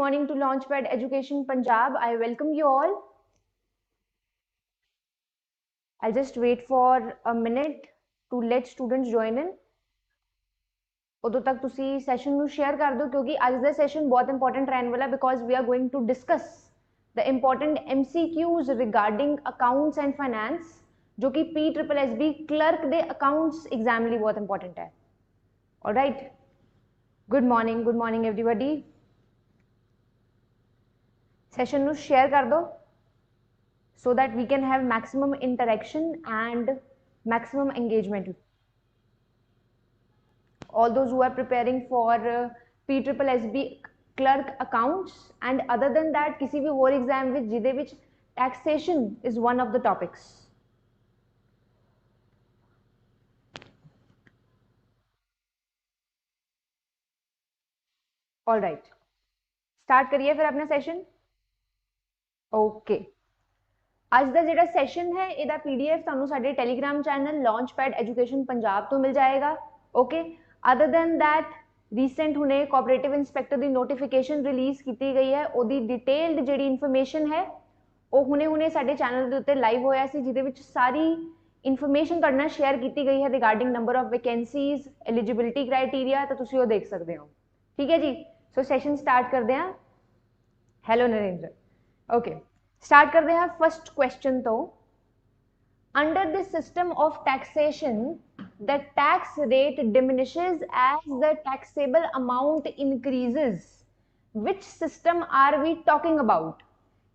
Morning to LaunchPad Education Punjab. I welcome you all. I'll just wait for a minute to let students join in. उदों तक तुसी session ਨੂੰ share कर दो क्योंकि आज ਦਾ session बहुत important रहने वाला because we are going to discuss the important MCQs regarding accounts and finance जो कि PSSSB Clerk दे accounts exam लिए बहुत important है. All right. Good morning everybody. Session ਨੂੰ share कर दो so that we can have maximum interaction and maximum engagement. All those who are preparing for PSSSB Clerk accounts and other than that किसी भी और exam ਵਿੱਚ ਜਿਹਦੇ ਵਿੱਚ taxation is one of the topics. All right. Start करिए फिर अपना session. Okay ਅੱਜ ਦਾ ਜਿਹੜਾ ਸੈਸ਼ਨ ਹੈ ਇਹਦਾ ਪੀਡੀਐਫ ਤੁਹਾਨੂੰ ਸਾਡੇ ਟੈਲੀਗ੍ਰਾਮ ਚੈਨਲ ਲਾਂਚਪੈਡ ਐਜੂਕੇਸ਼ਨ ਪੰਜਾਬ ਤੋਂ ਮਿਲ ਜਾਏਗਾ. Okay other than that recent ਹੁਣੇ ਕੋਆਪਰੇਟਿਵ ਇੰਸਪੈਕਟਰ ਦੀ ਨੋਟੀਫਿਕੇਸ਼ਨ ਰਿਲੀਜ਼ ਕੀਤੀ ਗਈ ਹੈ. ਉਹਦੀ ਡਿਟੇਲਡ ਜਿਹੜੀ ਇਨਫੋਰਮੇਸ਼ਨ ਹੈ ਉਹ ਹੁਣੇ ਸਾਡੇ ਚੈਨਲ ਦੇ ਉੱਤੇ ਲਾਈਵ ਹੋਇਆ ਸੀ ਜਿਹਦੇ ਵਿੱਚ ਸਾਰੀ ਇਨਫੋਰਮੇਸ਼ਨ ਤੁਹਾਡੇ ਨਾਲ ਸ਼ੇਅਰ ਕੀਤੀ ਗਈ ਹੈ regarding number of vacancies eligibility criteria ਤਾਂ ਤੁਸੀਂ ਉਹ ਦੇਖ ਸਕਦੇ ਹੋ. ਠੀਕ ਹੈ ਜੀ. ਸੋ ਸੈਸ਼ਨ ਸਟਾਰਟ ਕਰਦੇ ਹਾਂ. ਹੈਲੋ ਨਰਿੰਦਰ. ओके स्टार्ट करते हैं फर्स्ट क्वेश्चन. तो under the system of taxation the tax rate diminishes as the taxable amount increases. Which system are we talking about?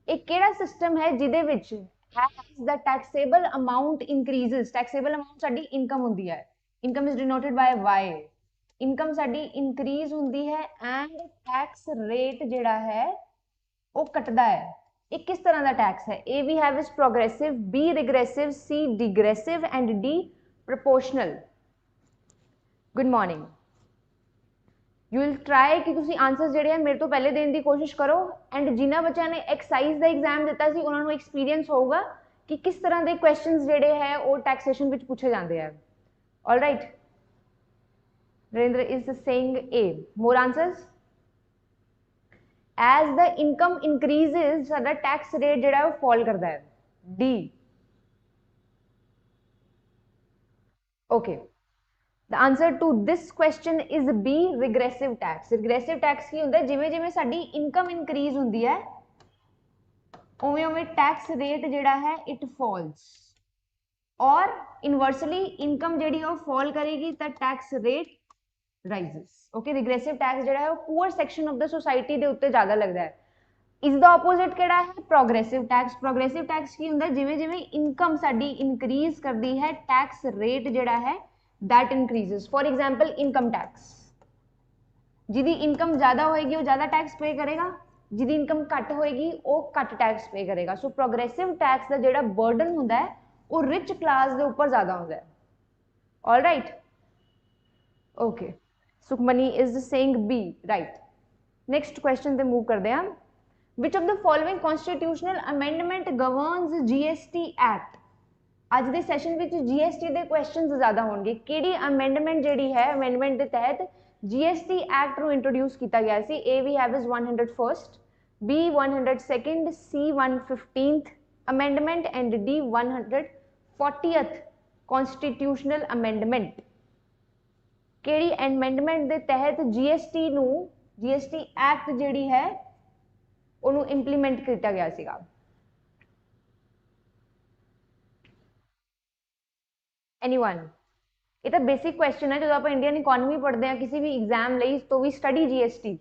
एक केड़ा सिस्टम है जिदे विच as the taxable amount increases. Taxable amount साडी income हुंदी है. Income is denoted by Y. Income साडी increase हुंदी है एंड टैक्स रेट जिहड़ा है वो घटदा है. एक किस तरह का टैक्स है? A we have is progressive, B regressive, C degressive and D proportional. Good morning. You will try कि तुसी आंसर जिहड़े हैं मेरे तो पहले देने की कोशिश करो एंड जिन्हां बच्चों ने एक्साइज का एग्जाम दिता सी उन्हां नूं एक्सपीरियंस होगा कि किस तरह के क्वेश्चंस जिहड़े हैं वो टैक्सेशन विच पूछे जाते हैं. All right. Narendra is saying A. More answers. As the income increases साडा टैक्स रेट जिहड़ा है वो फॉल करता है. D. Okay the answer to this question is B regressive tax. Regressive tax की होंदा है जिवें जिवें साडी इनकम इंक्रीज हुंदी है उवें उवें टैक्स रेट जिहड़ा है इट फॉल्स और इनवर्सली इनकम जिहड़ी है वो फॉल करेगी तो tax rate rises. Okay, regressive tax जिहड़ा है वो poor section of the society दे उत्ते ज़्यादा लगता है. इसका opposite केड़ा है? Progressive tax. Progressive tax की हुंदा जिवें जिवें income साडी increase करदी है tax rate जिहड़ा है that increases. For example, income tax. जिदी income ज़्यादा होएगी वो ज़्यादा tax pay करेगा, जिदी income घट होएगी वो घट tax pay करेगा. So progressive tax दा जिहड़ा burden हुंदा है वो rich class दे ऊपर ज़्यादा हुंदा है. All right. Okay. Sukhmani is saying B. Right. Next question पे move करते हैं. Which of the following constitutional amendment governs GST Act? आज दे session विच GST दे questions ज़्यादा होंगे. केड़ी amendment जेड़ी है amendment दे तहत GST Act ਨੂੰ introduce ਕੀਤਾ ਗਿਆ ਸੀ. A we have is 101st, B 102nd, C 115th amendment and D 140th constitutional amendment. केड़ी एमेंडमेंट दे तहत जीएसटी नू जीएसटी एक्ट जिहड़ी है उन्हों इंप्लीमेंट किया गया सीगा. एनीवन? ये तो बेसिक क्वेश्चन है जो आप इंडियन इकोनॉमी पढ़ते हैं किसी भी एग्जाम लई तो भी स्टडी जीएसटी.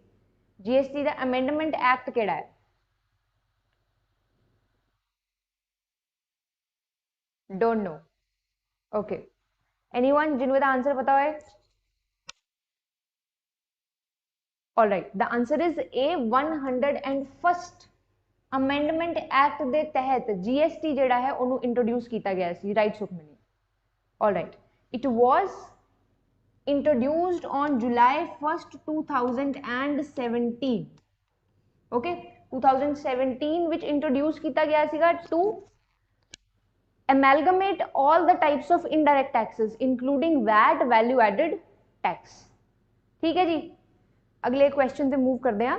जीएसटी दा अमेंडमेंट एक्ट केड़ा है? Don't know. ओके. एनीवन जिन्हों दा आंसर पता है? All right, the answer is A 101st Amendment Act दे तहत GST जिहड़ा है उन्हों इंट्रोड्यूस किया गया सी. Right Sukhmani. All right, it was introduced on July 1st 2017. Okay, 2017 which introduce किया गया सीगा to amalgamate all the types of indirect taxes including VAT, value added tax. ठीक है जी. अगले क्वेश्चन से मूव करते हैं.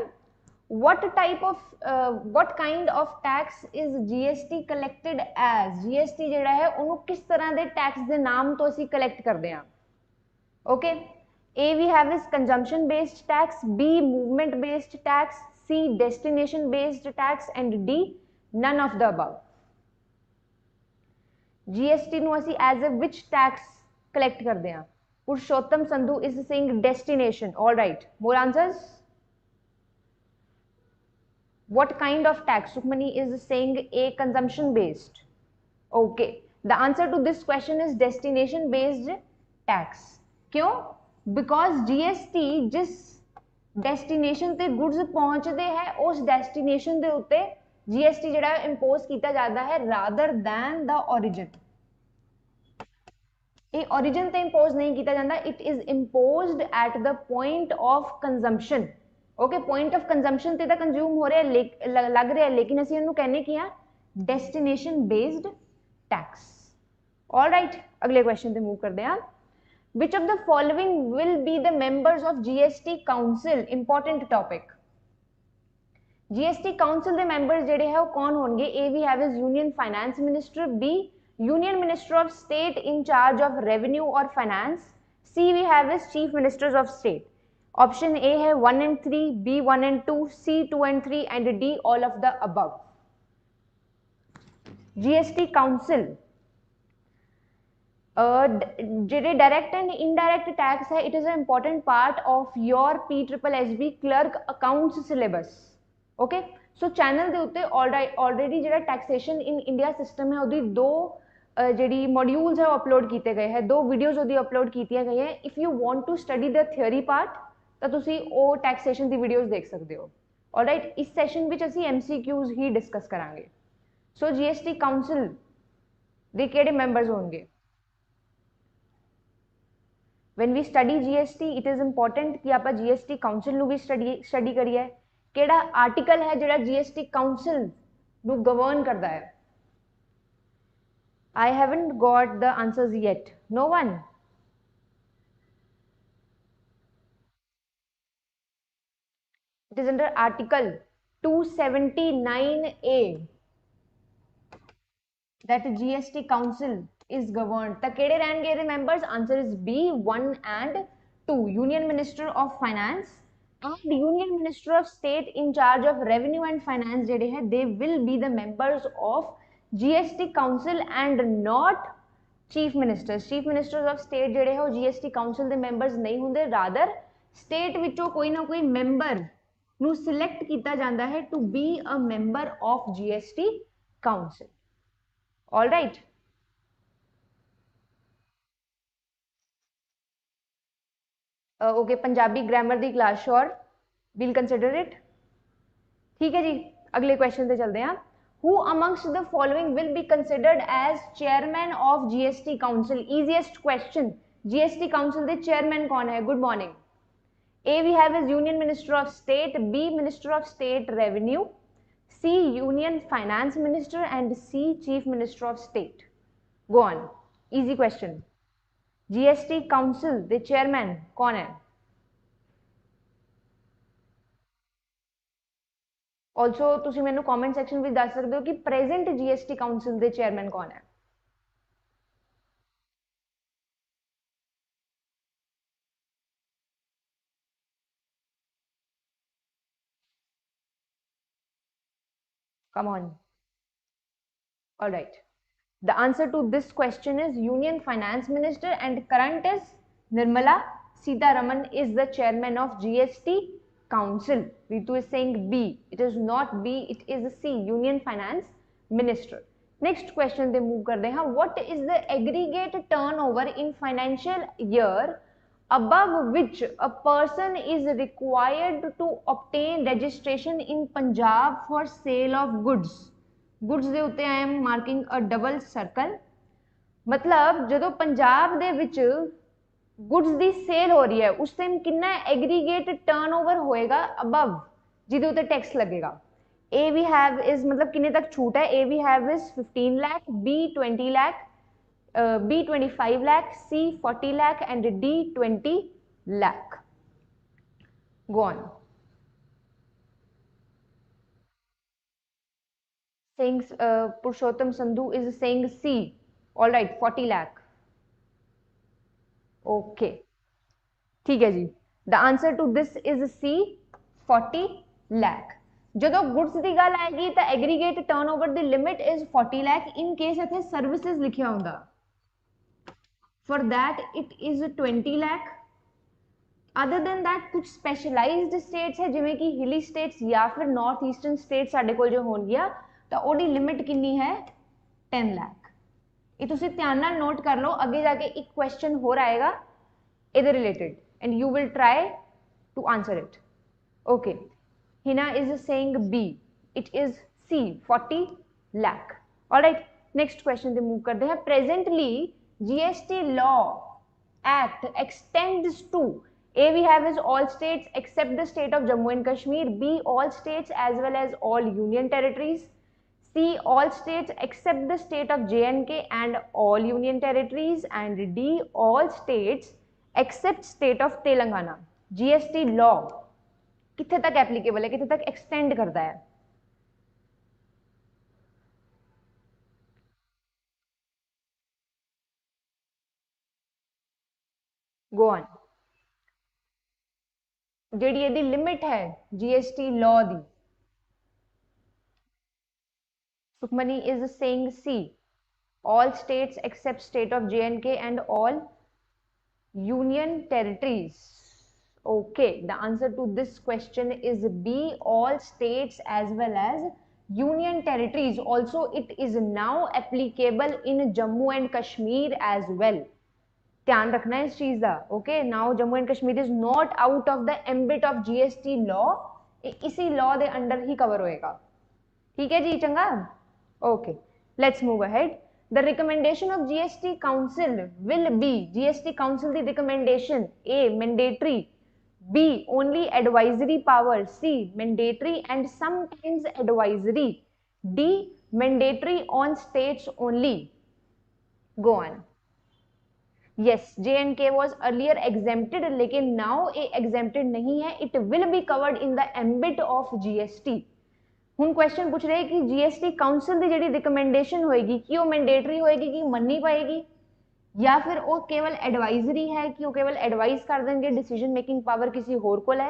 what type of what kind of tax is GST collected as? GST ਜਿਹੜਾ ਹੈ ਉਹਨੂੰ ਕਿਸ ਤਰ੍ਹਾਂ ਦੇ ਟੈਕਸ ਦੇ ਨਾਮ ਤੋਂ ਅਸੀਂ ਕਲੈਕਟ ਕਰਦੇ ਹਾਂ? Okay, A we have is consumption based tax, B movement based tax, C destination based tax, and D none of the above. GST ਨੂੰ ਅਸੀਂ as a which tax collect ਕਰਦੇ ਹਾਂ? Purushottam Sandhu is saying destination. All right, more answers? What kind of tax? Sukhmani is saying A consumption based. Okay, the answer to this question is destination based tax. क्यों? Because GST जिस destination ते goods पहुंचते हैं उस destination दे उत्ते GST जड़ा impose किया जाता है rather than the origin. ये origin ते impose नहीं किया जाता, it is imposed at the point of consumption. Okay, point of consumption ते कंज्यूम हो रहा है लग रहा है, लेकिन ਅਸੀਂ ਇਹਨੂੰ कहने की है डेस्टिनेशन बेस्ड टैक्स. ऑलराइट, अगले क्वेश्चन पे मूव करते हैं. Which of the following will be the members of GST council? Important topic. GST council के मेंबर्स जेडे है वो कौन होंगे? A we have is union finance minister, B union minister of state in charge of revenue और finance, C we have is chief ministers of state. Option A है 1 and 3, B 1 and 2, C 2 and 3, and D all of the above. GST Council जेडे direct and indirect tax है, it is an important part of your PSSSB Clerk accounts syllabus. Okay, so channel दे उत्ते already जेड़ा taxation in India system है ਉਹਦੀ दो ਜਿਹੜੀ modules है अपलोड किए गए हैं, दो वीडियोज ਉਹਦੀ अपलोड की गई हैं. If you want to study the theory part तो तुसी ਉਹ टैक्सेशन ਦੀ वीडियोज देख सकते हो. ऑलराइट, इस सैशन ਵਿੱਚ ਅਸੀਂ MCQs ही डिस्कस करांगे. सो GST काउंसिल ਦੇ ਕਿਹੜੇ ਮੈਂਬਰਸ ਹੋਣਗੇ? when we study GST it is important कि आप GST काउंसिल ਨੂੰ भी स्टडी करिए. ਕਿਹੜਾ आर्टिकल है ਜਿਹੜਾ GST काउंसिल ਨੂੰ गवर्न करता है? I haven't got the answers yet. No one? It is under Article 279A that GST Council is governed. The केड़े रहनगे the members? Answer is B 1 and 2. Union Minister of Finance and Union Minister of State in charge of Revenue and Finance जेड़े हैं, they will be the members of GST Council and not Chief Ministers. Chief Ministers of State जेड़े हैं वो GST Council ਦੇ members नहीं होंगे, rather state विचों कोई ना कोई member ਨੂੰ select किया जाता है to be a member of GST Council. All right. Okay, Punjabi grammar the class sure, we'll consider it. ठीक है जी, अगले क्वेश्चन पे चलते हैं. Who amongst the following will be considered as chairman of GST Council? Easiest question. GST Council they chairman कौन है? Good morning. A we have is Union Minister of State, B Minister of State Revenue, C Union Finance Minister, and C Chief Minister of State. Go on. Easy question. GST Council the chairman कौन है? Also तुसी मैनू comment section में दस सकते हो कि present GST Council the chairman कौन है? Come on. All right. The answer to this question is Union Finance Minister, and current is Nirmala Sitharaman is the chairman of GST Council. Ritu is saying B. It is not B, it is C, Union Finance Minister. Next question they move करते हैं. What is the aggregate turnover in financial year above which a person is required to obtain registration in Punjab for sale of goods? Goods ਦੇ ਉੱਤੇ I am marking a double circle. मतलब ਜਦੋਂ पंजाब ਦੇ ਵਿੱਚ goods ਦੀ sale हो रही है उस टाइम कितना aggregate turnover होएगा above ਜਿਹਦੇ ਉੱਤੇ टैक्स लगेगा? A we have is मतलब कितने तक छूट है? A we have is 15 lakh, B 20 lakh, B 25 lakh, C 40 lakh, and D 20 lakh. Go on. saying Purushottam Sandhu is saying C. All right, 40 lakh. Okay, ठीक है जी. The answer to this is C, 40 lakh. ਜਦੋਂ goods ਦੀ ਗੱਲ ਆਏਗੀ ਤਾਂ aggregate turnover the limit is 40 lakh in case ਇੱਥੇ services ਲਿਖਿਆ ਹੁੰਦਾ for that it is 20 lakh other than that कुछ स्पैशलाइज्ड स्टेट्स है जिवें कि हिली स्टेट्स या फिर नॉर्थ ईस्टर्न स्टेट साडे कोल जो होणगियां ਤਾਂ ਉਹਦੀ ਲਿਮਿਟ ਕਿੰਨੀ ਹੈ 10 ਲੱਖ ਇਹ ਤੁਸੀਂ ਧਿਆਨ ਨਾਲ ਨੋਟ ਕਰ ਲਓ ਅੱਗੇ ਜਾ ਕੇ ਇੱਕ ਕੁਐਸਚਨ ਹੋਰ ਆਏਗਾ ਇਹਦੇ related and you will try to answer it. Okay, Hina is saying B. It is C, 40 lakh. All right, next question they move karte hain. Presently GST law act extends to A we have is all states except the state of Jammu and Kashmir, B all states as well as all union territories, C all states except the state of J&K and all union territories, and D all states except state of Telangana. GST law कितने तक applicable है, कितने तक extend करता है? Go on. जेडी यदि limit है जीएसटी लॉ दी. Sukhmani is saying C, all states except state of J&K and all union territories. Okay, the answer to this question is B, all states as well as union territories. Also it is now applicable in Jammu and Kashmir as well. ध्यान रखना है इस चीज का. Okay, now Jammu and Kashmir is not out of the ambit of GST law. इसी law दे under ही cover होएगा. ठीक है जी, चंगा. Okay, let's move ahead. The recommendation of GST Council will be, GST Council the recommendation, A mandatory, B only advisory power, C mandatory and sometimes advisory, D mandatory on states only. Go on. Yes, J&K was earlier exempted लेकिन now ये exempted नहीं है. It will be covered in the ambit of GST. ਹੁਣ question पूछ रहे कि GST council की जी recommendation होएगी कि वो मैंडेटरी होएगी कि मननी पाएगी या फिर वो केवल एडवाइजरी है कि वो केवल एडवाइस कर देंगे, डिसीजन मेकिंग पावर किसी होर को है,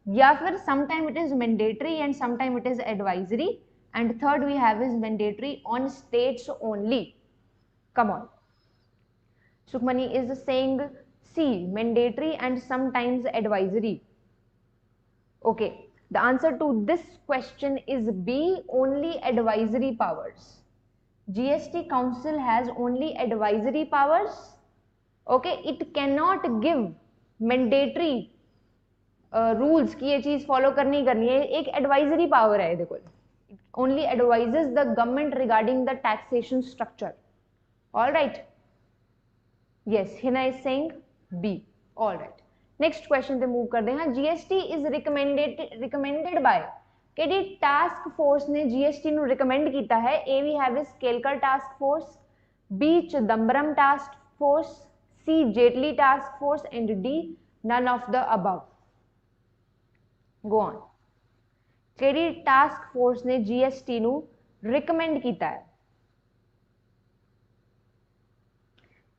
या फिर some time it is mandatory and some time it is advisory, and third we have is mandatory on states only. Come on. Sukhmani is saying C, mandatory and sometimes advisory. Okay, the answer to this question is B, only advisory powers. GST Council has only advisory powers. Okay, it cannot give mandatory rules कि ये चीज follow करनी है. एक advisory power है देखो. It only advises the government regarding the taxation structure. All right. Yes, Hina is saying B. All right. Next question पे move करते हैं. जीएसटी इज रिकमेंडेड बाय केडी टास्क फोर्स ने जीएसटी नु रिकमेंड किया है. A we have is Kelkar task force, B Chidambaram task force, C Jaitley task force and D none of the above. Go on. केडी task force ने GST नु recommend किया है?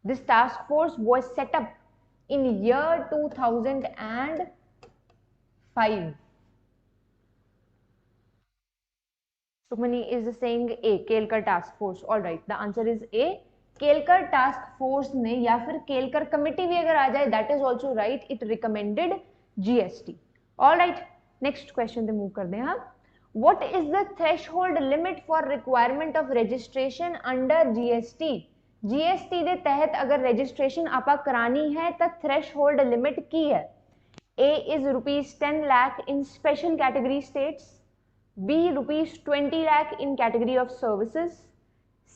This task force was set up in year 2005. Sukmani is saying A, Kelkar task force. All right, the answer is A, Kelkar task force ने या फिर Kelkar committee भी अगर आ जाए, that is also right. It recommended GST. All right, next question पे move करते हैं. What is the threshold limit for requirement of registration under GST? GST के तहत अगर रजिस्ट्रेशन आपा करानी है तो थ्रेशहोल्ड लिमिट की है. A is ₹10 lakh in special category states, B ₹20 lakh in category of services,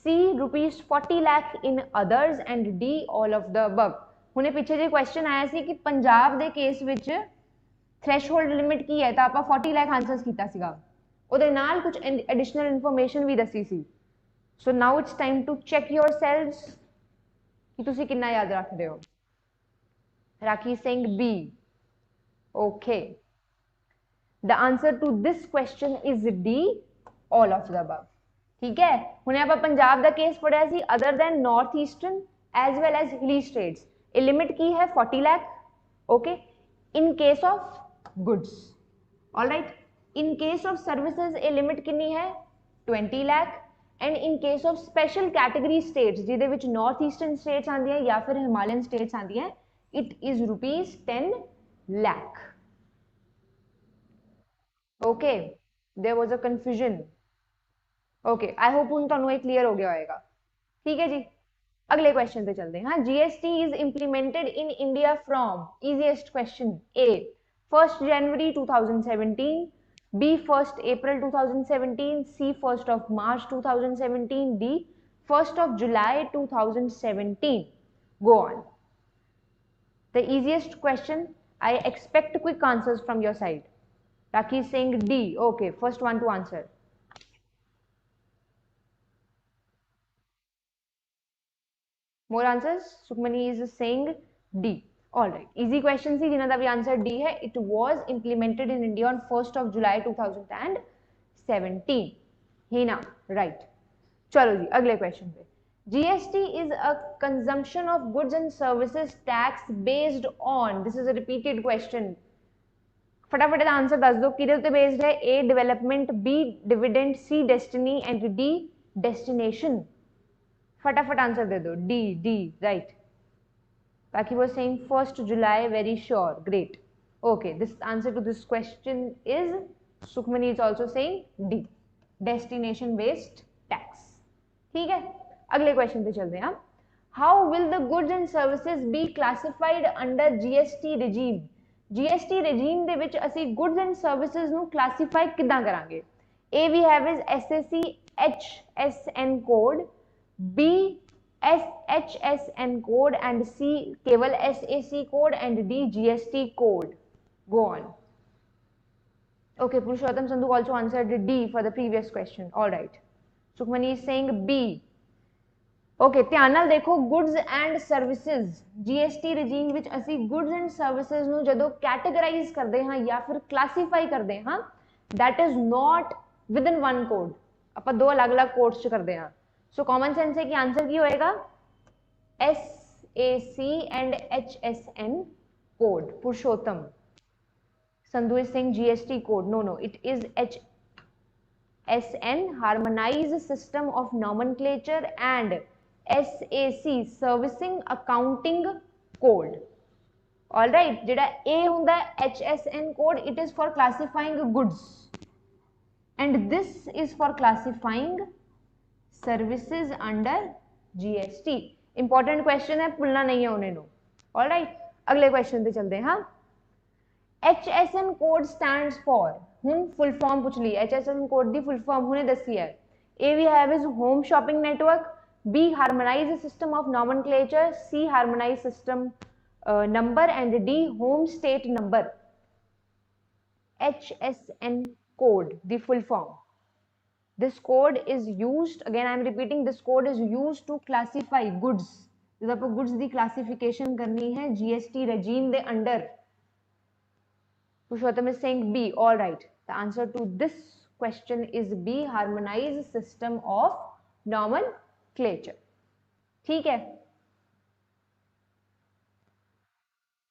C ₹40 lakh in others and D all of the above. हुणे पिछे जे क्वेश्चन आया सी कि पंजाब दे केस विच थ्रेशहोल्ड लिमिट की है तो आपा 40 लाख आंसर्स कीता सीगा, उहदे नाल कुछ एडिशनल इन्फॉर्मेशन भी दसी सी. So now it's time to check yourselves कि तुसी कितना याद रख रहे हो. Raki saying B. Okay. The answer to this question is D, all of the above. ठीक है, हुणे आपां पंजाब दा केस पढ़िया सी, other than north eastern as well as hilly states, ए लिमिट की है 40 lakh, okay, in case of goods, alright. In case of services ए लिमिट कितनी है 20 lakh, and in case of special category states जिहदे विच नॉर्थ ईस्टर्न स्टेट्स आंदियां या फिर हिमालयन स्टेट्स आंदियां, it is ₹10 lakh. Okay, there was a confusion. Okay, I hope हुण तुहानूं ये क्लीयर हो गया होएगा। ठीक है जी, अगले क्वेश्चन पे चलते हैं। हाँ, GST is implemented in India from, easiest question, A 1 January 2017, B 1 April 2017, C 1 March 2017, D 1 July 2017. Go on. The easiest question. I expect quick answers from your side. Raki is saying D. Okay, first one to answer. More answers? Sukhmani is saying D. All right. Easy question सी जिन्हों का भी answer D है. It was implemented in India on 1 July 2017. ही ना, right. चलो जी अगले question पे. GST is a consumption of goods and services tax based on. This is a repeated question. फटाफट answer दस दो किधर पे बेस्ड है. A development, B dividend, C destiny and D destination. फटाफट आंसर दे दो. D, D, right. Paki was saying 1 July, very sure, great. Okay, this answer to this question is, Sukhmani is also saying D, destination based tax. ठीक है, अगले question पे चलते हैं. How will the goods and services be classified under GST regime? GST regime ਦੇ ਵਿੱਚ ਅਸੀਂ goods and services ਨੂੰ classify ਕਿੱਦਾਂ ਕਰਾਂਗੇ? A we have is SAC HSN code, B SHSN code, and C केवल SAC code, and D GST code. Go on. Okay, Purushottam Sandhu also answered D for the previous question. All right. Sukhmani is saying B. Okay, ध्यान नाल देखो, goods and services GST regime विच असी goods and services ਨੂੰ ਜਦੋਂ categorize ਕਰਦੇ ਹਾਂ ਜਾਂ ਫਿਰ classify ਕਰਦੇ ਹਾਂ, that is not within one code. ਆਪਾਂ दो अलग-अलग codes ਚ ਕਰਦੇ ਹਾਂ. So common sense है कि आंसर की होएगा SAC and HSN code. Purushottam Sandhu is saying GST code. No, it is HSN, harmonized system of nomenclature, and SAC, servicing accounting code. All right, जेड़ा A हुंदा HSN code, it is for classifying goods, and this is for classifying services under GST. Important question है, भूलना नहीं है उन्हें. Alright, अगले question पे चलते हैं. हाँ, HSN कोड स्टैंड्स फॉर, हुन फुल फॉर्म पूछ ली. HSN कोड दी फुल फॉर्म हुने दसी है. A we have is home shopping network, B harmonise system of nomenclature, C harmonise system number, and D home state number. HSN code the full form. This code is used, again I am repeating, this code is used to classify goods. जब आपको goods दी classification करनी है GST regime they under. Purushottam is saying B. All right, the answer to this question is B, harmonized system of nomenclature. ठीक है.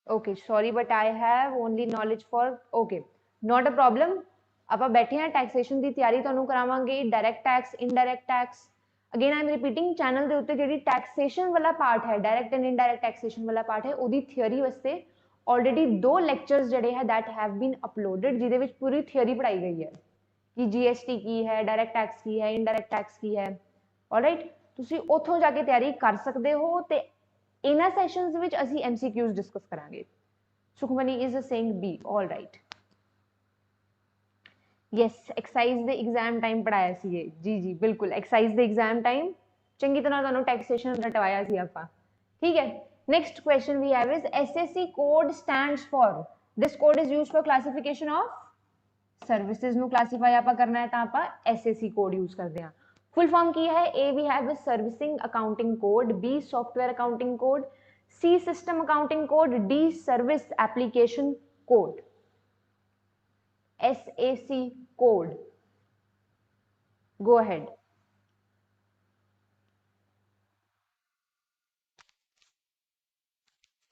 Okay, sorry but I have only knowledge for, okay, not a problem. ਆਪਾਂ बैठे हैं taxation की तैयारी ਤੁਹਾਨੂੰ करावांगे, direct tax, indirect tax. Again I am repeating, channel के उत्ते जिहड़ी टैक्सेशन वाला पार्ट है, डायरैक्ट एंड इनडायरैक्ट टैक्सेशन वाला पार्ट है, ਉਹਦੀ थियोरी वास्ते ऑलरेडी 2 ਲੈਕਚਰਸ ਜਿਹੜੇ ਹੈ दैट हैव बीन अपलोडेड, ਜਿਹਦੇ ਵਿੱਚ पूरी थियोरी पढ़ाई गई है कि जीएसटी की है, डायरैक्ट टैक्स की है, इनडायरैक्ट टैक्स की है. ऑलराइट, ਤੁਸੀਂ ਉੱਥੋਂ ਜਾ ਕੇ ਤਿਆਰੀ ਕਰ ਸਕਦੇ ਹੋ ਤੇ ਇਹਨਾਂ ਸੈਸ਼ਨਸ ਵਿੱਚ ਅਸੀਂ MCQs डिस्कस करांगे. Sukhmani is saying B. All right, yes, excise दे एग्जाम टाइम पढ़ाया सी ये. जी जी बिल्कुल, एक्साइज दे एग्जाम टाइम चंगी तरह तुहानू टैक्सेशन रटवाया सी आपां. ठीक है, next question we have is SAC code stands for. This code is used for classification of services नु क्लासीफाई आपां करना है तां आपां SAC कोड यूज करदे हां. फुल फॉर्म की है. A we have is servicing accounting code, B software accounting code, C system accounting code, D service application code. SAC code. Go ahead.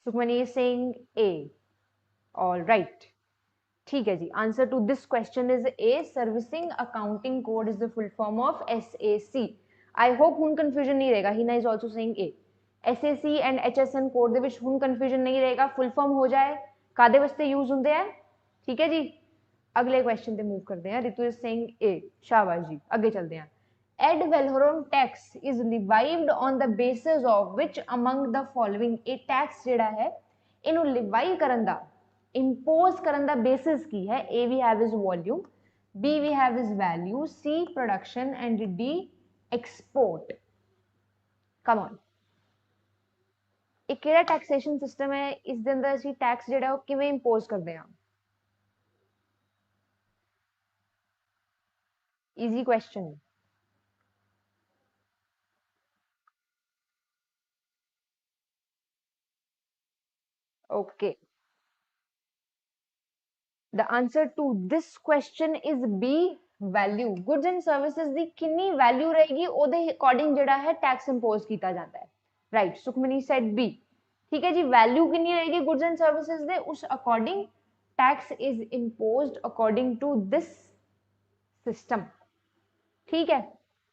Sukhmani is saying A. All right. ठीक है जी, answer to this question is A. Servicing accounting code is the full form of SAC. I hope हुन confusion नहीं रहेगा. Hina is also saying A. SAC and HSN code ਦੇ ਵਿੱਚ ਹੁਣ confusion ਨਹੀਂ ਰਹੇਗਾ. ਫੁੱਲ ਫਾਰਮ ਹੋ ਜਾਏ ਕਾਦੇ ਵਾਸਤੇ ਯੂਜ਼ ਹੁੰਦੇ ਆ. ਠੀਕ ਹੈ ਜੀ, ਅਗਲੇ ਕੁਐਸਚਨ ਤੇ ਮੂਵ ਕਰਦੇ ਹਾਂ. ਰਿਤੂ ਇਜ਼ ਸੇਇੰਗ ਏ. ਸ਼ਾਬਾਸ਼ ਜੀ, ਅੱਗੇ ਚੱਲਦੇ ਹਾਂ. Ad valorem tax is levied on the basis of which among the following. ਇਹ ਟੈਕਸ ਜਿਹੜਾ ਹੈ ਇਹਨੂੰ ਲਿਵਾਈ ਕਰਨ ਦਾ, impose ਕਰਨ ਦਾ basis ਕੀ ਹੈ. A we have is volume, B we have is value, C production and D export. Come on. ਇਹ ਕਿਹੜਾ taxation system ਹੈ. ਇਸ ਦੇ ਅੰਦਰ ਅਸੀਂ ਟੈਕਸ ਜਿਹੜਾ ਉਹ ਕਿਵੇਂ ਇੰਪੋਜ਼ ਕਰਦੇ ਹਾਂ. Easy question. Okay. The answer to this question is B, value. Goods and services ਦੀ ਕਿੰਨੀ ਵੈਲਿਊ ਰਹੇਗੀ ਉਹਦੇ ਅਕੋਰਡਿੰਗ ਜਿਹੜਾ ਹੈ ਟੈਕਸ ਇੰਪੋਜ਼ ਕੀਤਾ ਜਾਂਦਾ ਹੈ. Right, Sukhmani said B. ठीक है जी, वैल्यू कितनी रहेगी गुड्स एंड सर्विसेज दे, उस according tax is imposed according to this system. ठीक है,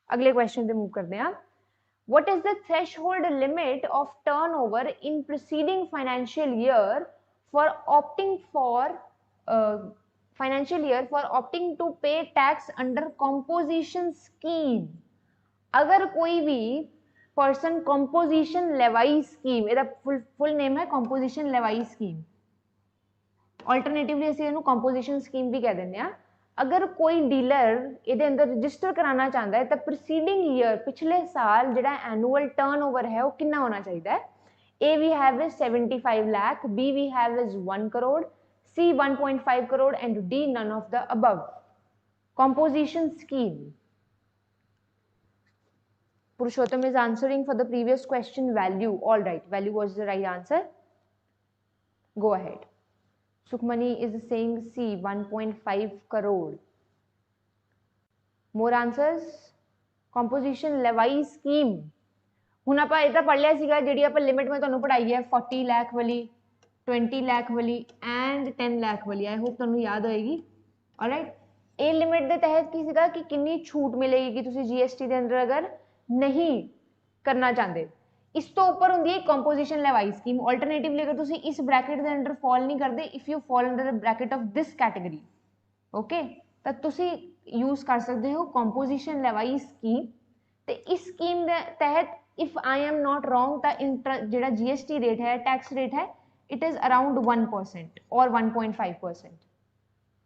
अगले क्वेश्चन पे मूव करते हैं. What is the threshold limit of turnover in preceding financial year for opting to pay tax under composition scheme. अगर कोई भी पर्सन कंपोजिशन लेवाई स्कीम, ਇਹਦਾ ਫੁੱਲ ਨੇਮ ਹੈ ਕੰਪੋਜੀਸ਼ਨ ਲੈਵਾਈ ਸਕੀਮ. ਆਲਟਰਨੇਟਿਵਲੀ ਅਸੀਂ ਇਹਨੂੰ ਕੰਪੋਜੀਸ਼ਨ ਸਕੀਮ ਵੀ ਕਹਿ ਦਿੰਦੇ ਆ. ਅਗਰ ਕੋਈ ਡੀਲਰ ਇਹਦੇ ਅੰਦਰ ਰਜਿਸਟਰ ਕਰਾਉਣਾ ਚਾਹੁੰਦਾ ਹੈ ਤਾਂ ਪ੍ਰੀਸੀਡਿੰਗ ਈਅਰ, ਪਿਛਲੇ ਸਾਲ ਜਿਹੜਾ ਐਨੂਅਲ ਟਰਨਓਵਰ ਹੈ ਉਹ ਕਿੰਨਾ ਹੋਣਾ ਚਾਹੀਦਾ ਹੈ. A we have is 75 lakh, B we have is 1 crore, C 1.5 crore and D none of the above. Composition scheme. Purushottam is answering for the previous question value. All right, value was the right answer. Go ahead. Sukhmani is saying C 1.5 crore. More answers. Composition levy scheme. ਹੁਣ ਆਪਾਂ ਇਹ ਤਾਂ ਪੜ੍ਹ ਲਿਆ ਸੀਗਾ ਜਿਹੜੀ ਆਪਾਂ limit ਮੈਂ ਤੁਹਾਨੂੰ ਪੜਾਈ ਹੈ 40 ਲੱਖ ਵਾਲੀ, 20 ਲੱਖ ਵਾਲੀ ਐਂਡ 10 ਲੱਖ ਵਾਲੀ. ਆਈ ਹੋਪ ਤੁਹਾਨੂੰ ਯਾਦ ਹੋਏਗੀ. ਆਲਰਾਈਟ, ਇਹ ਲਿਮਿਟ ਦੇ ਤਹਿਤ ਕੀ ਸੀਗਾ ਕਿ ਕਿੰਨੀ ਛੂਟ ਮਿਲੇਗੀ ਕਿ ਤੁਸੀਂ GST ਦੇ ਅੰਦਰ ਅਗਰ नहीं करना चाहते. इस तो ऊपर होंगी है कंपोजिशन लेवाई स्कीम. ऑल्टरनेटिवली अगर तुसी इस ब्रैकेट के अंदर फॉल नहीं करते, if you fall under the bracket of this category, okay, तो तुसी यूज कर सकते हो कंपोजिशन लेवाई स्कीम. ते इस स्कीम के तहत if I am not wrong तो जिहड़ा GST रेट है, टैक्स रेट है, इट इज अराउंड 1% और 1.5%.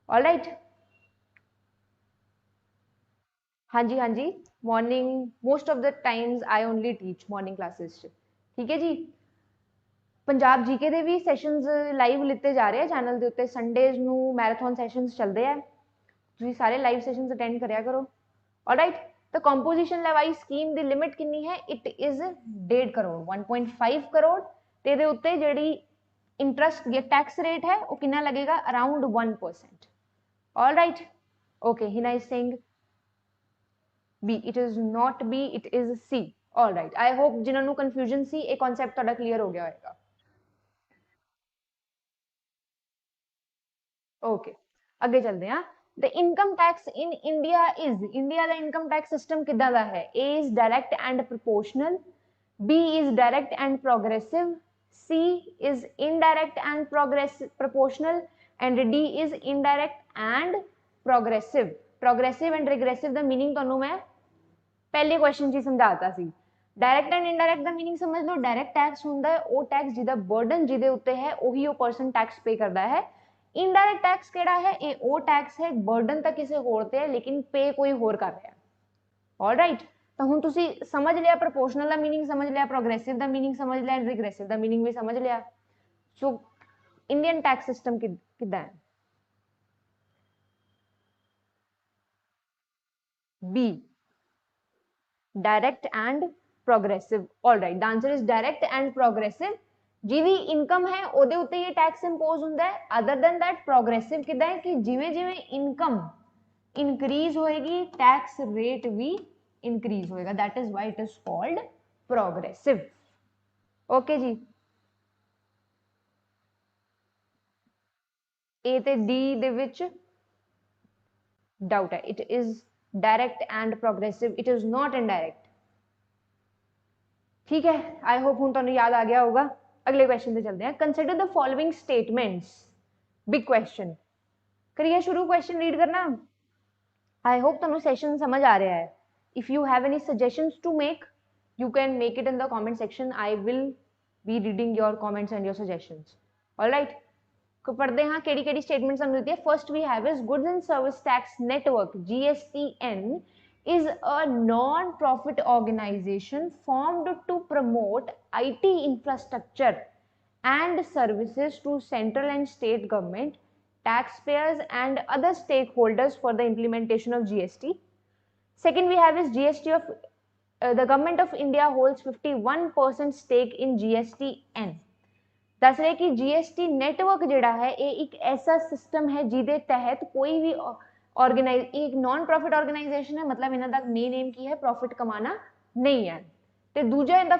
ऑलराइट, हाँ जी, हाँ जी. Morning most of the times I only teach morning classes. ठीक है जी. पंजाब जीके ਦੇ ਵੀ ਸੈਸ਼ਨਸ ਲਾਈਵ ਲਿੱਤੇ ਜਾ ਰਹੇ ਆ ਚੈਨਲ ਦੇ ਉੱਤੇ. ਸੰਡੇਜ਼ ਨੂੰ ਮੈਰਾਥਨ ਸੈਸ਼ਨਸ ਚੱਲਦੇ ਆ, ਤੁਸੀਂ ਸਾਰੇ ਲਾਈਵ ਸੈਸ਼ਨਸ ਅਟੈਂਡ ਕਰਿਆ ਕਰੋ. ਆਲਰਾਈਟ, ਤਾਂ ਕੰਪੋਜੀਸ਼ਨ ਲੈਵਾਈ ਸਕੀਮ ਦੀ ਲਿਮਿਟ ਕਿੰਨੀ ਹੈ? It is 1.5 crore, 1.5 crore. ਤੇ ਇਹਦੇ ਉੱਤੇ ਜਿਹੜੀ ਇੰਟਰਸਟ ਜਾਂ ਟੈਕਸ ਰੇਟ ਹੈ ਉਹ ਕਿੰਨਾ ਲੱਗੇਗਾ? Around 1%. All right, okay. Hina is saying B. It is not B, it is C. All right. I hope जिन्हों ਨੂੰ confusion ਸੀ ਇਹ concept ਤੁਹਾਡਾ clear ਹੋ ਗਿਆ ਹੋਵੇਗਾ. Okay. ਅੱਗੇ ਚੱਲਦੇ ਹਾਂ. The income tax in India is, India the income tax system ਕਿੱਦਾਂ ਦਾ ਹੈ? A is direct and proportional, B is direct and progressive, C is indirect and proportional and D is indirect and progressive. Progressive and regressive the meaning ਤੁਹਾਨੂੰ ਮੈਂ पहले question ही समझाता सी. Direct and indirect का meaning समझ लो. Direct tax होता है वो tax जिहदा burden जिहदे उत्ते है वही वो पर्सन टैक्स पे करता है. इनडायरेक्ट टैक्स किहड़ा है? ये वो टैक्स है बर्डन तो किसी होर ते है लेकिन पे कोई होर कर रहा है. ऑलराइट, तो हुण तुसी समझ लिया प्रोपोर्शनल का मीनिंग, समझ लिया प्रोग्रेसिव का मीनिंग, समझ लिया रिग्रेसिव का मीनिंग भी समझ लिया. सो इंडियन टैक्स सिस्टम किद्दां है? B, direct and progressive. Alright, the answer is direct and progressive. जिहदी इनकम है ਉਹਦੇ ਉੱਤੇ ये टैक्स इंपोज ਹੁੰਦਾ है. अदर देन दैट प्रोग्रेसिव किद्दां है कि जिवें जिवें इनकम इंक्रीज होएगी टैक्स रेट भी इंक्रीज होएगा. That is why it is called progressive. Okay जी. ए ते डी दे विच डाउट है. It is direct and progressive, it is not indirect. ठीक है, आई होप हूँ तुहानू याद आ गया होगा. अगले क्वेश्चन पे चलते हैं. Consider the following statements. Big question. करिए शुरू क्वेश्चन रीड करना. आई होप तुहानू सेशन समझ आ रहा है. If you have any suggestions to make, you can make it in the comment section. I will be reading your comments and your suggestions. All right, तो पढ़ते हैं केड़ी केड़ी स्टेटमेंट सानू देती है. First we have is goods and service tax network GSTN is a non-profit organization formed to promote IT infrastructure and services to central and state government, taxpayers and other stakeholders for the implementation of GST. Second we have is GST of the government of India holds 51% stake in GSTN. दस रहे कि GST network जिहड़ा है ये एक ऐसा system है जिहदे तहत कोई भी एक नॉन प्रॉफिट ऑर्गेनाइजेशन है, मतलब इन्हां दा मेन एम की है प्रॉफिट कमाना नहीं है. ते दूजा इनका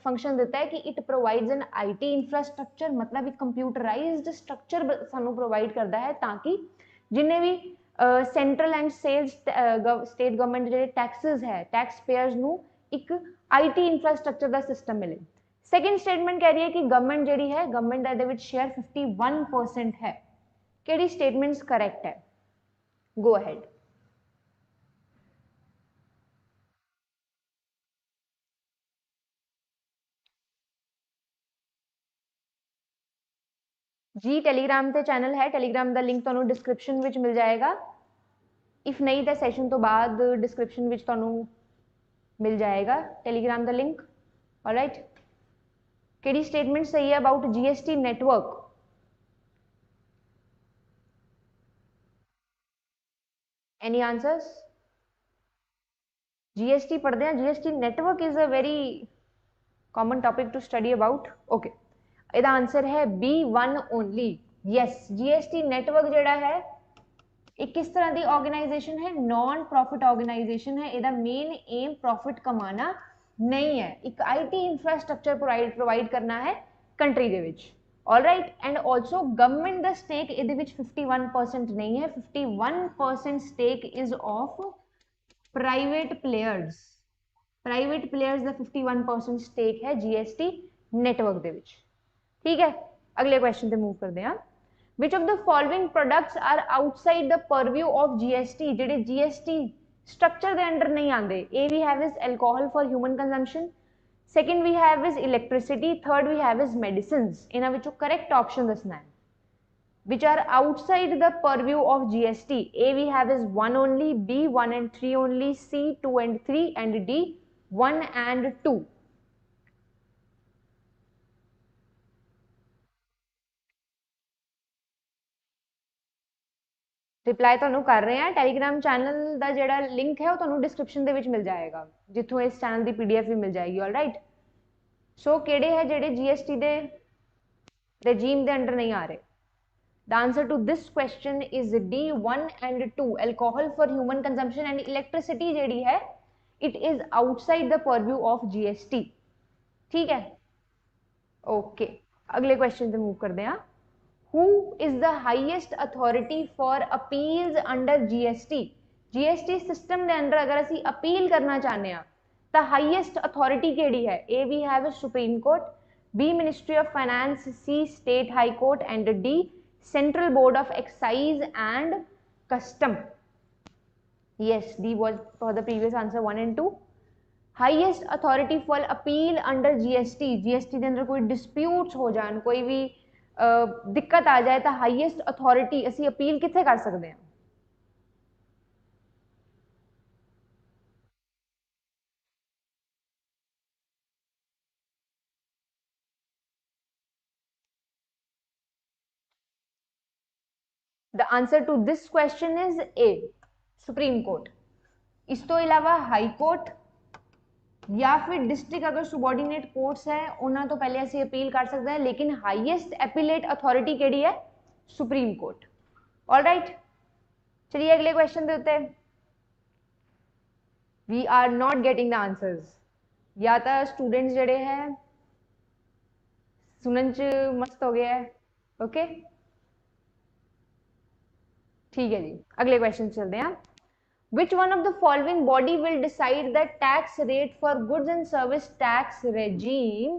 फंक्शन देता है कि it provides N IT infrastructure, मतलब एक कंप्यूटराइज्ड स्ट्रक्चर सानू प्रोवाइड करता है ताकि जिन्ने भी सेंट्रल एंड स्टेट गवर्नमेंट जो टैक्सेस है टैक्स पेयर्स नू एक IT इंफ्रास्ट्रक्चर का सिस्टम मिले. सेकेंड स्टेटमेंट कह रही है कि गवर्नमेंट जी है गवर्नमेंट का इहदे विच शेयर 51% है. केड़ी स्टेटमेंट्स करैक्ट है? Go ahead. जी टैलीग्राम ते चैनल है, टैलीग्राम का लिंक तुहानू डिस्क्रिप्शन विच मिल जाएगा. इफ नहीं तो सैशन तो बाद डिस्क्रिप्शन विच तुहानू मिल जाएगा टैलीग्राम का लिंक. ऑलराइट, केड़ी स्टेटमेंट सही है about GST network? Any answers? GST पढ़ते हैं. GST network is a very common topic to study about. Okay, इहदा आंसर है B1 only. Yes, GST network जिहड़ा है एक किस तरह की ऑर्गेनाइजेशन है? नॉन प्रॉफिट ऑर्गेनाइजेशन है. इहदा मेन एम प्रॉफिट कमाना नहीं है, एक IT इंफ्रास्ट्रक्चर प्रोवाइड करना है कंट्री दे विच. All right, and also government दा स्टेक इहदे विच 51% नहीं है. 51% stake is of private players. Private players दा 51% स्टेक है GST नेटवर्क दे विच. ठीक है, अगले क्वेश्चन पे मूव करते हैं. Which of the following products are outside the purview of GST? जेडे GST स्ट्रक्चर दे अंडर नहीं आते. A we have is alcohol for human consumption. Second we have is electricity. Third we have is medicines. इन्हां विचों correct option दसना है. Which are outside the purview of GST? A we have is 1 only, B 1 and 3 only, C 2 and 3, and D 1 and 2. Reply तुहानू कर रहे हैं. Telegram channel का जिहड़ा लिंक है वो तुहानू डिस्क्रिप्शन दे विच मिल जाएगा, जिथों इस चैनल की PDF भी मिल जाएगी. ऑल राइट, सो किहड़े है जिहड़े GST दे रेजीम दे अंडर नहीं आ रहे? The answer to this question is D 1 and 2. Alcohol for human consumption and electricity जिहड़ी है it is outside the purview of GST. ठीक है, ओके, अगले क्वेश्चन पे मूव करते हैं. Who is the highest authority for appeals under GST? GST system के under अगर असी अपील करना चाहते हैं तो हाईएस्ट अथॉरिटी केड़ी है? A we have supreme court, B ministry of finance, C state high court, and D central board of excise and custom. Yes, D was for the previous answer 1 and 2. Highest authority for appeal under GST. GST के अंदर कोई disputes हो जाए, कोई भी दिक्कत आ जाए तो हाईएस्ट अथॉरिटी असी अपील कित्थे कर सकते हैं? The answer to this question is A, supreme court. इस तो इलावा हाई कोर्ट या फिर डिस्ट्रिक्ट अगर सुबॉर्डिनेट कोर्ट्स है उन्होंने तो पहले असी अपील कर सकते हैं, लेकिन हाईएस्ट एपीलेट अथॉरिटी केड़ी है? Supreme court. ऑल राइट, चलिए अगले क्वेश्चन दे उत्ते. We are not getting the answers. या तो स्टूडेंट्स जड़े हैं सुनन च मस्त हो गया है. ओके, ठीक है जी, अगले क्वेश्चन चलते हैं। Which one of the following body will decide the tax rate for goods and service tax regime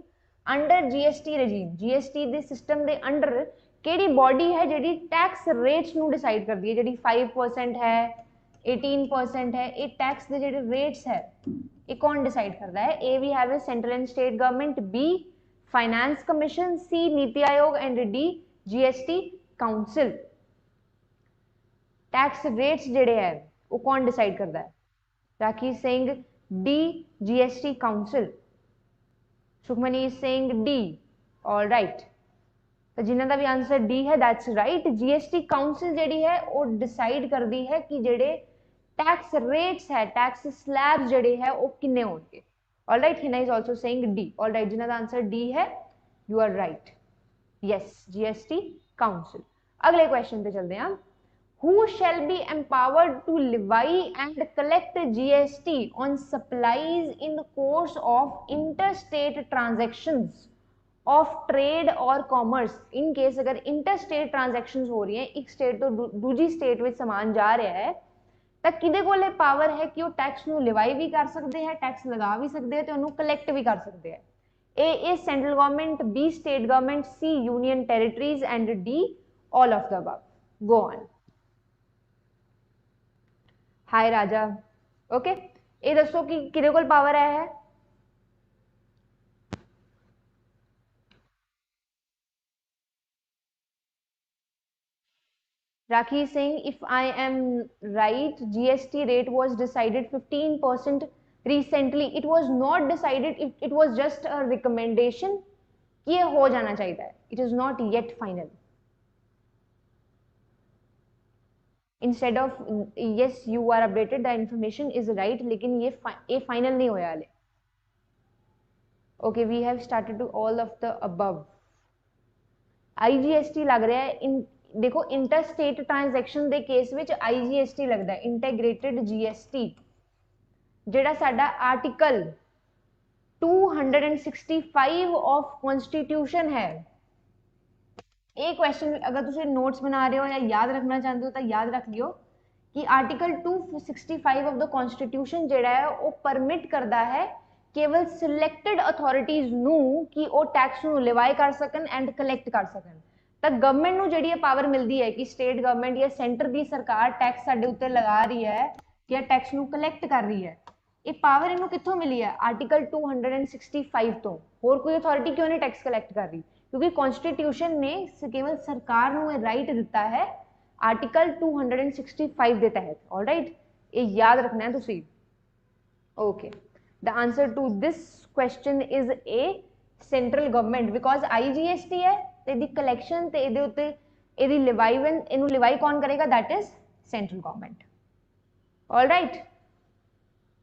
under GST regime? GST ਦੇ ਸਿਸਟਮ ਦੇ ਅੰਡਰ ਕਿਹੜੀ ਬੋਡੀ ਹੈ ਜਿਹੜੀ ਟੈਕਸ ਰੇਟਸ ਨੂੰ ਡਿਸਾਈਡ ਕਰਦੀ ਹੈ? ਜਿਹੜੀ 5% ਹੈ, 18% ਹੈ, ਇਹ ਟੈਕਸ ਦੇ ਜਿਹੜੇ ਰੇਟਸ ਹੈ ਇਹ ਕੌਣ ਡਿਸਾਈਡ ਕਰਦਾ ਹੈ? A we have a central and state government, B finance commission, C NITI Aayog and D GST council। Tax rates ਜਿਹੜੇ है वो कौन डिसाइड करता है? Rakhi Singh D GST council, Sukhmani Singh D. All right, तो जिन्हों का भी आंसर डी है दैट्स राइट। जीएसटी काउंसिल ਜਿਹੜੀ है वो डिसाइड करती है कि ਜਿਹੜੇ टैक्स रेट्स है, टैक्स स्लैब्स ਜਿਹੜੇ है वो किन्ने होंगे। All right, Hina is also saying D. All right, जिन्हों का आंसर डी है you are right, yes GST council. अगले क्वेश्चन पे चलते हैं। Who shall be empowered to levy and collect GST on supplies in the course of interstate transactions of trade or commerce? In case अगर interstate transactions हो रही हैं, एक state तो दूसरी स्टेट में सामान जा रहा है, तो किदे कोले पावर है कि वो टैक्स ਨੂੰ ਲਿਵਾਈ ਵੀ ਕਰ ਸਕਦੇ ਹੈ, टैक्स लगा भी सकते हैं, तो ਉਹਨੂੰ कलेक्ट भी कर सकते हैं। A is central government, B state government, C union territories and D all of the above। Go on। Hi Raja, okay, ये दसो कि किदे कोल पावर है? Rakhi Singh, if I am right GST rate was decided 15% recently. It was not decided, it was just a recommendation कि ये हो जाना चाहिए। It is not yet final. Instead of yes you are updated, the information is right, लेकिन ये final नहीं होया हाले। Okay, we have started to all of the above. IGST लग रहा है इन, देखो इंटरस्टेट ट्रांजैक्शन के केस में आईजीएसटी लगता है, इंटीग्रेटेड जीएसटी। जेड़ा साडा आर्टिकल 265 ऑफ कॉन्स्टिट्यूशन है। एक क्वेश्चन अगर तुम नोट्स बना रहे हो या याद रखना चाहते हो तो याद रख लियो कि आर्टिकल 265 ऑफ द कॉन्स्टिट्यूशन जेड़ा है वो परमिट करता है केवल सिलेक्टेड अथॉरिटीज नू कि वो टैक्स नू लिवाई कर सकन एंड कलैक्ट कर सकन। तो गवर्नमेंट नू जिहड़ी पावर मिलती है कि स्टेट गवर्नमेंट या सेंटर की सरकार टैक्स साडे उत्ते लगा रही है या टैक्स नू कलैक्ट कर रही है, ये पावर इनू कित्थों मिली है? आर्टिकल 265 तो। होर कोई अथॉरिटी क्यों नहीं टैक्स कलैक्ट कर रही? क्योंकि कॉन्स्टिट्यूशन ने केवल सरकार को राइट दिता है आर्टिकल 265 के तहत। ऑल राइट, ये याद रखना है तुसी। Okay, the answer to this question is A central government, because IGST है तो इसकी कलैक्शन तो ये उत्ते इहदी लिवाई, इनू लिवाई कौन करेगा? That is central government. All right,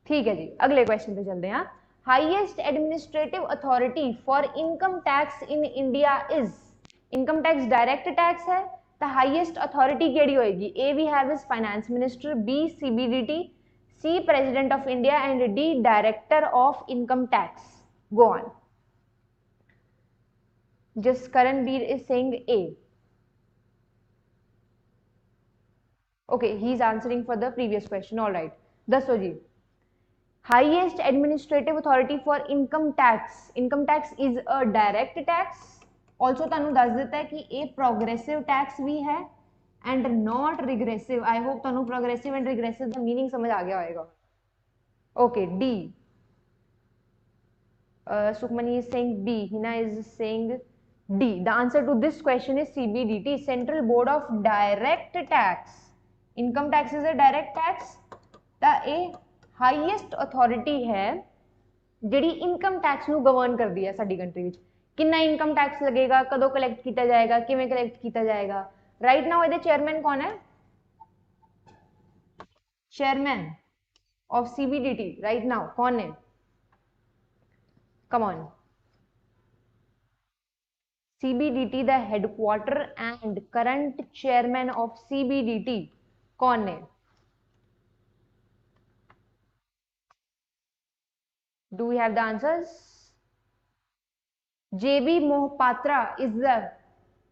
ठीक है जी, अगले क्वेश्चन पे चलते हैं। Highest administrative authority for income tax in India is, income tax direct tax है तो हाईएस्ट अथॉरिटी केड़ी होएगी? A we have is finance minister, B CBDT, C president of India and D director of income tax. Go on. Just Karanbir is saying A. Okay, he is answering for the previous question. All right, दसो जी। Highest administrative authority for income tax, income tax is a direct tax. Also तुहानू दस दिता है कि ये progressive tax भी है and not regressive. I hope तुहानू प्रोग्रेसिव एंड रिग्रेसिव का मीनिंग समझ आ गया होगा। Okay, D. Sukhmani is saying B, Hina is saying D. The answer to this question is CBDT, central board of direct tax. Income tax is a direct tax. ए highest authority है जिहड़ी income tax नू govern करती है साडी country which. कितना income tax लगेगा, कदों collect किया जाएगा, किवें कलैक्ट किया जाएगा। राइट नाउ इहदे चेयरमैन कौन है? Chairman of CBDT right now कौन है? Come on. CBDT the headquarter and current chairman of CBDT कौन है? Do we have the answers? JB Mohapatra is the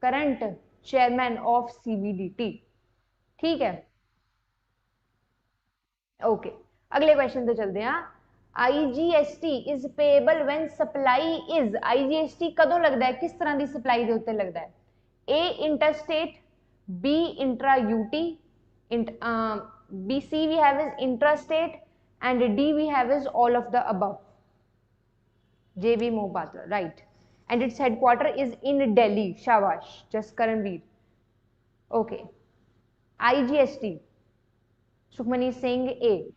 current chairman of CBDT. ठीक है, okay. अगले क्वेश्चन पे चलते हैं। IGST is payable when supply is, IGST कदों लगता है, किस तरह की सप्लाई के उत्ते लगता है? A interstate, B intra UT, B C we have is intrastate and D we have is all of the above. J B Mohapatra, right, and it's headquarter is in Delhi. शाबाश Jaskaranveer. Okay, IGST, Sukhmani Singh A.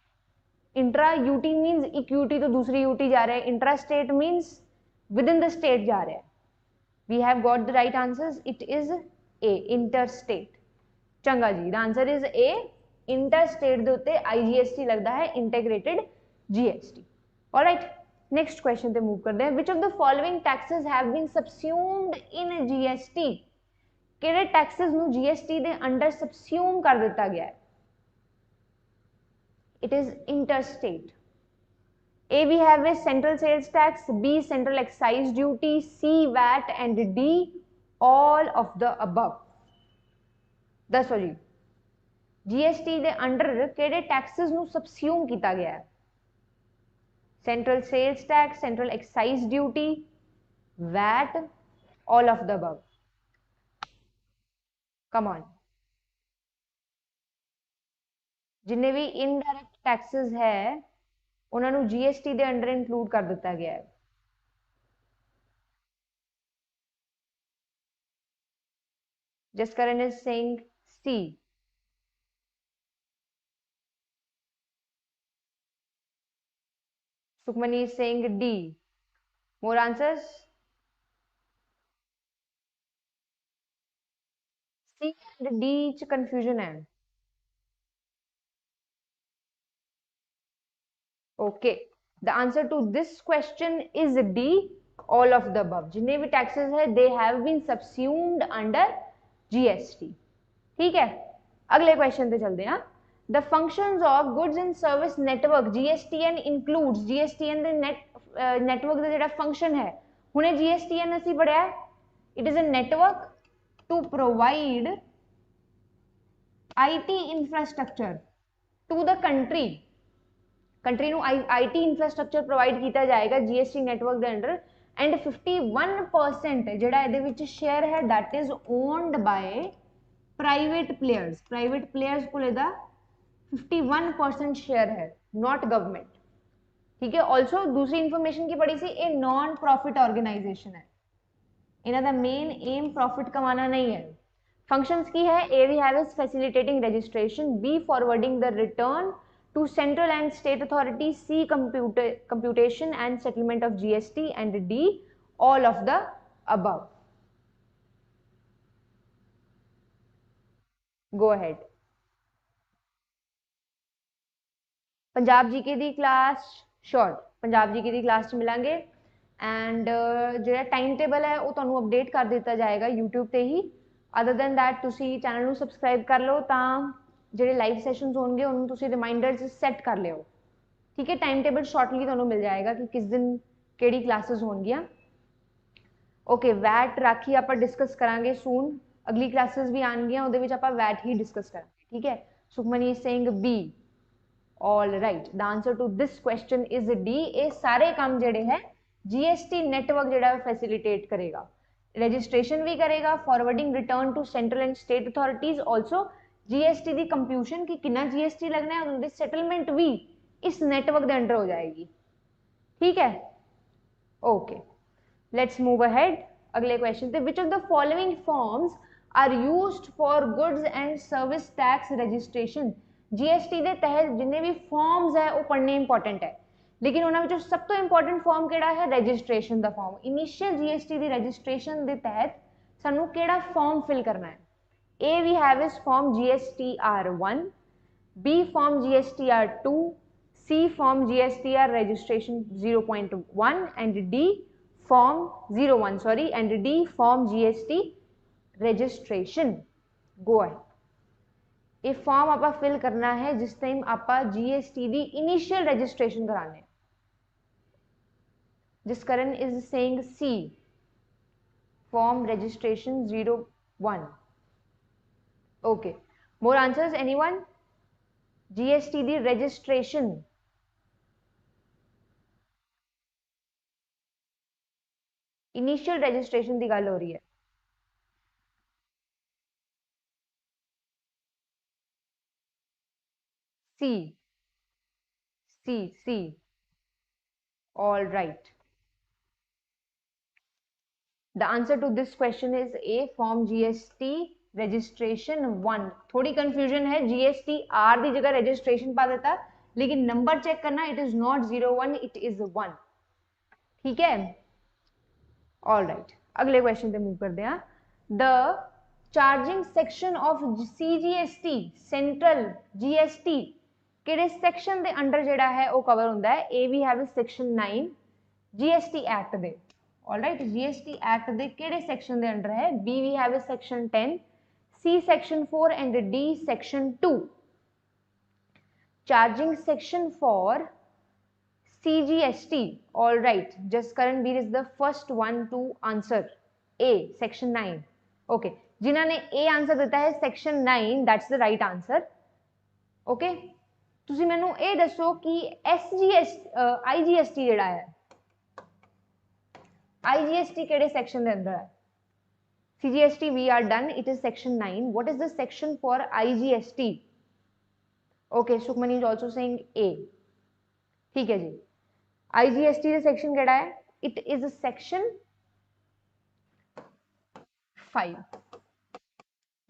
Intra UT means एक UT तो दूसरी UT जा रहा है, intra state means within the state जा रहा है। We have got the right answers, it is A interstate. चंगा जी, the answer is A interstate दे उत्ते IGST लगता है, integrated GST। Alright, next question पे मूव करते हैं। Which of the following taxes have been subsumed in GST? किहड़े टैक्सेस नू GST दे अंडर सबस्यूम कर दिता गया है? It is interstate. A we have is central sales tax, B central excise duty, C VAT and D all of the above. दसो जी, GST दे अंडर केड़े टैक्सेस नू सबस्यूम किया गया है? Central sales tax, central excise duty, VAT, all of the above. Come on, जिन्ने भी इनडायरेक्ट टैक्सेस है उन्होंने GST दे अंडर इंक्लूड कर दिता गया है। Jaskaran is saying C. Sukhmani is saying D. More answers? C and D च confusion है। Okay, the answer to this question is D, all of the above। जिन्ने भी taxes है they have been subsumed under GST। ठीक है, अगले question पे चलते हैं। The functions of goods and service network GSTN includes, GSTN ਦੇ network ਦਾ ਜਿਹੜਾ function है ਹੁਣੇ GSTN ਅਸੀਂ पढ़िया है, it is a network to provide IT infrastructure to the country। Country ਨੂੰ IT इंफ्रास्ट्रक्चर प्रोवाइड किया जाएगा GST नेटवर्क के अंडर, एंड 51% ਜਿਹੜਾ ਇਹਦੇ ਵਿੱਚ शेयर है that is owned by private players. Private players को 51% शेयर है, नॉट गवर्नमेंट। ठीक है, ऑल्सो दूसरी इंफॉर्मेशन की पड़ी सी, ए नॉन प्रॉफिट ऑर्गेनाइजेशन है, इन्हों का मेन एम प्रॉफिट कमाना नहीं है। फंक्शंस की है, A we have is facilitating registration, B forwarding the return to central and state authorities, C computation and settlement of GST, and D all of the above. Go ahead। Punjab GK दी class short, Punjab GK दी class मिलांगे, and जो time table है वो तुहानू update कर दिता जाएगा यूट्यूब पे ही। अदर दैन दैट तुसी चैनल नू सबसक्राइब कर लो तां ਜਿਹੜੇ लाइव सैशनस होंगे उन्होंने तुसी रिमाइंडर्स सैट कर लियो। ठीक है, टाइम टेबल शॉर्टली तुहानू मिल जाएगा कि किस दिन केड़ी क्लासेस होंगियां। ओके, वैट राखी आप डिस्कस करांगे सून, अगली क्लासेस भी आनगियां उहदे विच आपां वैट ही डिस्कस करांगे। ठीक है, Sukhmani Singh B, all right, the answer to this question is D. ये सारे काम जिहड़े है GST नेटवर्क जिहड़ा फैसिलिटेट करेगा, रजिस्ट्रेशन भी करेगा, forwarding return to central and state authorities, also GST की कंप्यूशन की कितना GST लगना है, उनकी सेटलमेंट भी इस नेटवर्क के अंडर हो जाएगी। ठीक है, ओके, लेट्स मूव अहेड अगले क्वेश्चन पे। Which of the following forms are used for goods and service tax registration? GST के तहत जिन्ने भी फॉर्म्स है वो पढ़ने इंपॉर्टेंट है, लेकिन उन्होंने सब तो इंपॉर्टेंट फॉर्म केड़ा है? रजिस्ट्रेशन का फॉर्म। इनिशियल GST की रजिस्ट्रेशन के तहत सानू केड़ा फॉर्म फिल करना है? A we have is form GSTR1, B form GSTR2, C form GSTR registration 0.1 and D form 01 sorry and D form GST registration। Go ahead, ये form आपा fill करना है जिस टाइम आपा GST दी इनिशियल रजिस्ट्रेशन कराने। Jaskaran is saying C, form registration 01। Okay, More answers, anyone? GST the registration. Initial registration दी गल हो रही है. C. C. All right. The answer to this question is A, form GST registration 1. थोड़ी confusion है, GST R दी जगह registration पा देता, लेकिन नंबर चेक करना, it is not 01, it is 1. ठीक है? All right. अगले क्वेश्चन पे मूव करते हैं. The charging section of CGST central GST किहड़े सेक्शन दे अंडर जेड़ा है वो कवर हुंदा है? A we have section 9 GST Act they. All right, GST Act they किहड़े section दे अंडर है? B we have section 10, C section 4 and D section 2. Charging section for CGST. All right, just Karan Veer is the first one to answer. A, section 9. Okay, जिन्होंने A answer देता है section 9, that's the right answer. Okay, तुसी मैनू ये दसो कि IGST जेड़ा है, IGST केड़े section दे अंदर है? CGST we are done, it is section 9. What is the section for IGST? Okay, Sukhmani is also saying A. ठीक है जी. IGST ਦਾ section ਕਿਹੜਾ ਹੈ? It is a section 5.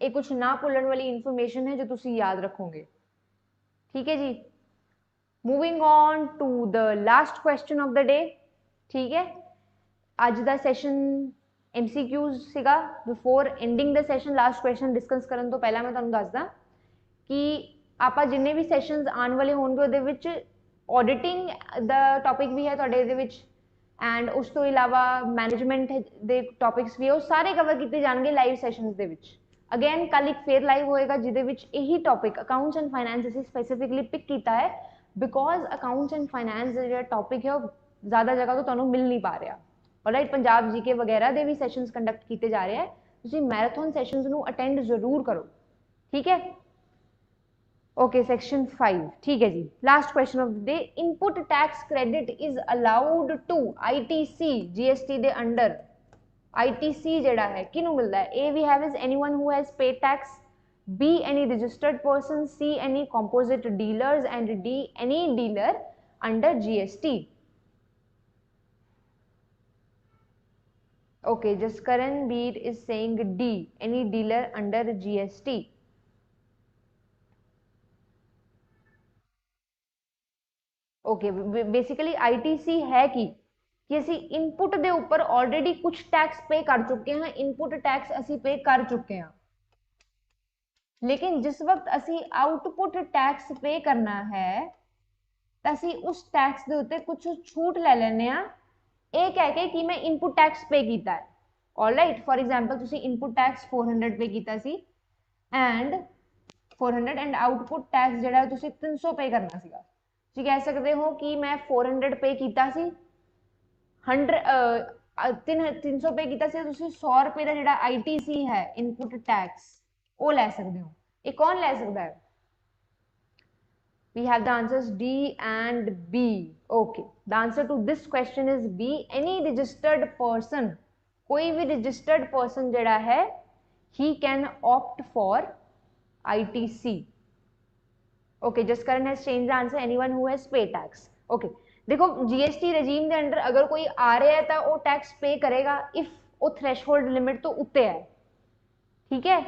ਇਹ ਕੁछ ना भूलने वाली इंफॉर्मेशन है जो तुसी याद रखोगे. ठीक है जी. Moving on to the last question of the day. ठीक है. ਅੱਜ ਦਾ ਸੈਸ਼ਨ MCQs ਸੀਗਾ. Before ending the session, last question discuss ਕਰਨ ਤੋਂ ਪਹਿਲਾਂ ਮੈਂ ਤੁਹਾਨੂੰ ਦੱਸਦਾ ਕਿ ਆਪਾਂ ਜਿੰਨੇ ਵੀ ਸੈਸ਼ਨਸ ਆਉਣ ਵਾਲੇ ਹੋਣਗੇ ਉਹਦੇ ਵਿੱਚ ऑडिटिंग द टॉपिक भी है तुहाडे इहदे विच, एंड उस तो इलावा मैनेजमेंट दे टॉपिक्स भी है, वो सारे कवर किए जाएंगे लाइव सैशनस दे विच. अगेन कल एक फेयर लाइव होएगा जिहदे विच यही टॉपिक अकाउंट्स एंड फाइनेंस असीं स्पेसिफिकली पिक किया है, बिकॉज अकाउंट्स एंड फाइनेंस जो टॉपिक है वो ज़्यादा जगह तो तुहानूं मिल नहीं पा रहा. ऑलराइट, पंजाब जीके वगैरह दे भी सैशनस कंडक्ट किए जा रहे हैं. तुसीं मैराथन सैशनस नूं अटेंड जरूर करो. ठीक है. Okay, section 5. ठीक है जी. Last question of the day. Input tax credit is allowed to ITC GST दे अंडर. ITC जेड़ा है किनू मिलता है? A we have is anyone who has paid tax, B any registered person, C any composite dealers, and D any dealer under GST. Okay, just Karan Veer is saying D, any dealer under GST. Okay, basically ITC है कि असी input दे ऊपर already कुछ tax पे कर चुके हैं. Input tax असी पे कर चुके हैं, लेकिन जिस वक्त असी आउटपुट टैक्स पे करना है तो असी उस टैक्स दे उत्ते कुछ छूट ले लेने आ, ये कह के कि मैं इनपुट टैक्स पे किया है. ऑलराइट, फॉर एग्जांपल तुसी इनपुट टैक्स 400 पे किया सी एंड 400 एंड आउटपुट टैक्स जेड़ा तुसी 300 पे करना सीगा. तुसीं कह सकते हो कि मैं 400 पे किया सी, 300 पे किया सी, तुसीं 100 रुपए का जिहड़ा ITC है इनपुट टैक्स वो लै सकते हो. ये कौन लै सकता है? We have the answers D and B. Okay, the answer to this question is B, any registered person. कोई भी registered person जिहड़ा है he can opt for ITC. Okay, just Karan has changed the answer, anyone who has paid tax. Okay, देखो GST regime के under अगर कोई आ रहा है तो वो टैक्स पे करेगा इफ वो थ्रेशहोल्ड लिमिट तो उत्ते है. ठीक है.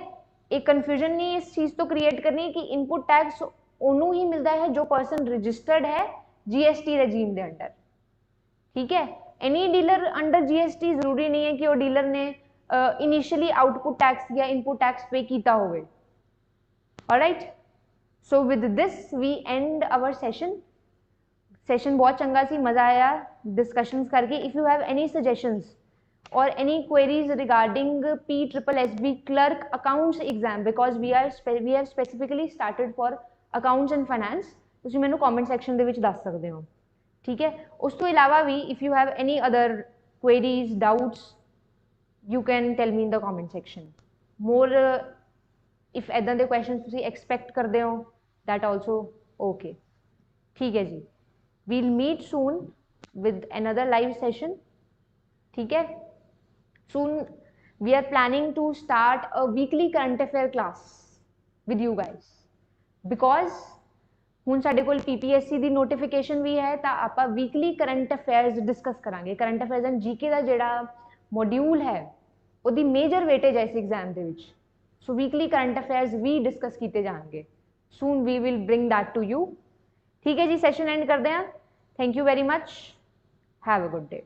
एक कन्फ्यूजन नहीं इस चीज़ तो क्रिएट करनी कि इनपुट टैक्स ओनू ही मिलता है जो पर्सन रजिस्टर्ड है GST regime के अंडर. ठीक है. एनी डीलर अंडर GST जरूरी नहीं है कि वो डीलर ने इनिशियली आउटपुट टैक्स या इनपुट टैक्स पे किया होवे. Alright, so with this we end our session. Session बहुत चंगा सी, मज़ा आया डिस्कशंस करके. If you have any suggestions or any queries regarding PSSSB Clerk Accounts Exam, because we have specifically started for Accounts and Finance, तुसीं मैनूं comment section दे विच दस सकदे हो. ठीक है. उस तो इलावा भी if you have any other queries, doubts, you can tell me in the comment section. More if इदां दे क्वेश्चन तुसी एक्सपैक्ट करते हो दैट ऑल्सो ओके। ठीक है जी, we'll meet soon with another live session. ठीक है, soon we are planning to start a weekly current affair class with you guys, because हुण साडे कोल पीपीएससी दी नोटिफिकेशन भी है, तां आपां वीकली करंट अफेयर्स डिस्कस करांगे। करंट अफेयर्स एंड जीके दा जिहड़ा मॉड्यूल है ਉਹਦੀ मेजर वेटेज है इस एग्जाम ਦੇ ਵਿੱਚ। सो वीकली करंट अफेयर्स भी डिस्कस किए जाएंगे। Soon we will bring that to you. ठीक है जी, सैशन एंड करते हैं। Thank you very much, have a good day.